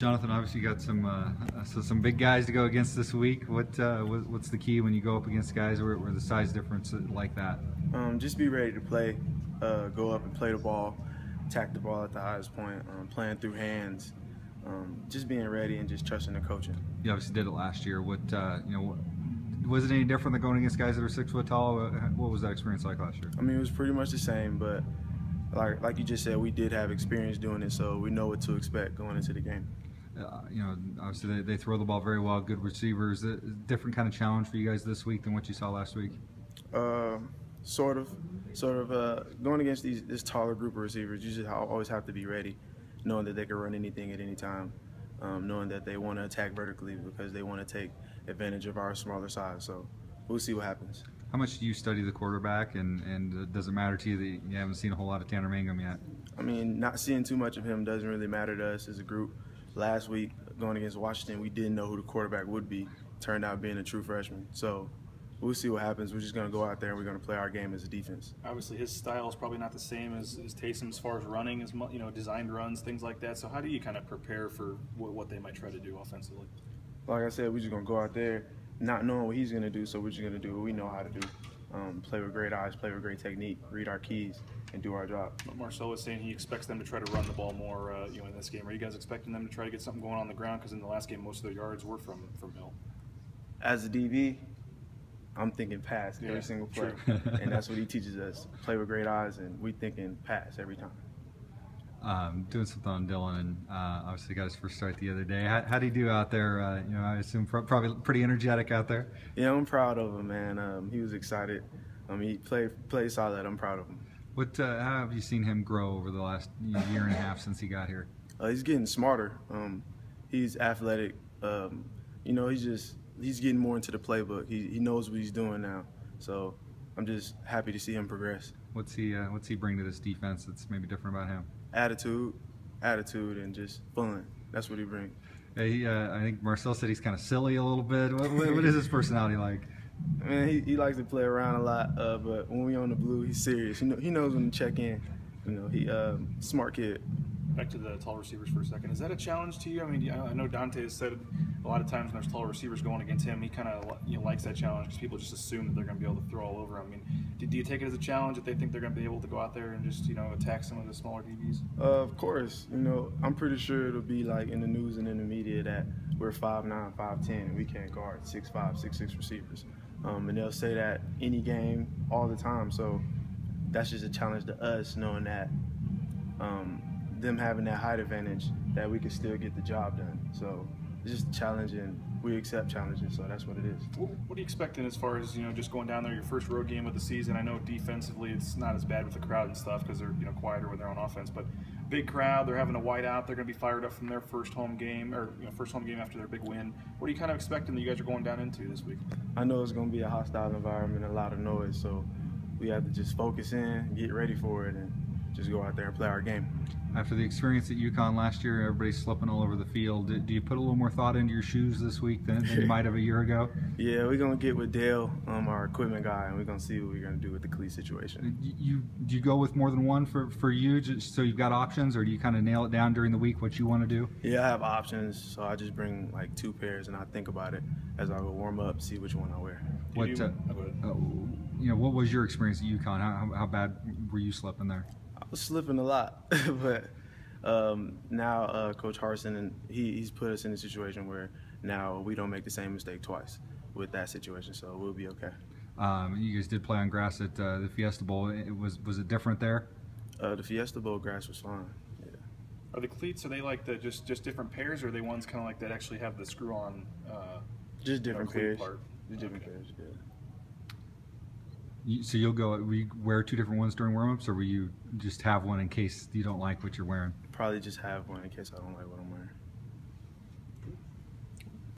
Jonathan, obviously you got some big guys to go against this week. What's the key when you go up against guys where the size difference like that? Just be ready to play, go up and play the ball, attack the ball at the highest point, playing through hands, just being ready and just trusting the coaching. You obviously did it last year. Was it any different than going against guys that are 6 foot tall? What was that experience like last year? I mean, it was pretty much the same, but like you just said, we did have experience doing it, so we know what to expect going into the game. Obviously they throw the ball very well, good receivers. A different kind of challenge for you guys this week than what you saw last week? Sort of. Going against this taller group of receivers, you just always have to be ready, knowing that they can run anything at any time, knowing that they want to attack vertically because they want to take advantage of our smaller size. So we'll see what happens. How much do you study the quarterback, and does it matter to you that you haven't seen a whole lot of Tanner Mangum yet? I mean, not seeing too much of him doesn't really matter to us as a group. Last week, going against Washington, we didn't know who the quarterback would be. Turned out being a true freshman. So we'll see what happens. We're just going to go out there and we're going to play our game as a defense. Obviously, his style is probably not the same as Taysom as far as running, as designed runs, things like that. So how do you kind of prepare for what they might try to do offensively? Like I said, we're just going to go out there not knowing what he's going to do, so we're just going to do what we know how to do. Play with great eyes, play with great technique, read our keys, and do our job. But Marcel was saying he expects them to try to run the ball more in this game. Are you guys expecting them to try to get something going on the ground? Because in the last game, most of their yards were from Hill. As a DB, I'm thinking pass every single play, and that's what he teaches us. Play with great eyes, and we thinking pass every time. Doing something on Dylan, and obviously got his first start the other day. How did he do out there? I assume probably pretty energetic out there. Yeah, I'm proud of him, man. He was excited. He played solid. I'm proud of him. How have you seen him grow over the last year and a half since he got here? He's getting smarter. He's athletic. He's getting more into the playbook. He knows what he's doing now. So I'm just happy to see him progress. What's he bring to this defense that's maybe different about him? Attitude, and just fun. That's what he brings. Hey, I think Marcel said he's kind of silly a little bit. What is his personality like? Man, he likes to play around a lot, but when we on the blue, he's serious. He knows when to check in. He smart kid. Back to the tall receivers for a second. Is that a challenge to you? I mean, I know Dante has said a lot of times when there's tall receivers going against him, he kind of likes that challenge because people just assume that they're going to be able to throw all over him. I mean, do you take it as a challenge that they think they're going to be able to go out there and just attack some of the smaller DBs? Of course. I'm pretty sure it'll be like in the news and in the media that we're 5'9", 5'10", and we can't guard 6'5", 6'6" receivers. And they'll say that any game, all the time. So that's just a challenge to us, knowing that them having that height advantage, that we can still get the job done. So it's just a challenge, and we accept challenges, so that's what it is. What are you expecting as far as just going down there, your first road game of the season? I know defensively it's not as bad with the crowd and stuff because they're quieter when they're on offense, but big crowd, they're having a whiteout, they're going to be fired up from their first home game after their big win. What are you kind of expecting that you guys are going down into this week? I know it's going to be a hostile environment, a lot of noise, so we have to just focus in, get ready for it, and just go out there and play our game. After the experience at UConn last year, everybody's slipping all over the field. Do you put a little more thought into your shoes this week than you might have a year ago? Yeah, we're going to get with Dale, our equipment guy, and we're going to see what we're going to do with the cleat situation. Do you go with more than one for you, just so you've got options, or do you kind of nail it down during the week what you want to do? Yeah, I have options, so I just bring like 2 pairs, and I think about it as I go warm up, see which one I wear. What was your experience at UConn? How bad were you slipping there? I was slipping a lot, but now Coach Harsin, and he's put us in a situation where now we don't make the same mistake twice with that situation, so we'll be okay. You guys did play on grass at the Fiesta Bowl. Was it different there? The Fiesta Bowl grass was fine. Yeah. Are the cleats, are they like the just different pairs, or are they ones kind of like that actually have the screw-on? Just different pairs. Just different pairs. Yeah. So you'll wear 2 different ones during warm-ups, or will you just have one in case you don't like what you're wearing? Probably just have one in case I don't like what I'm wearing.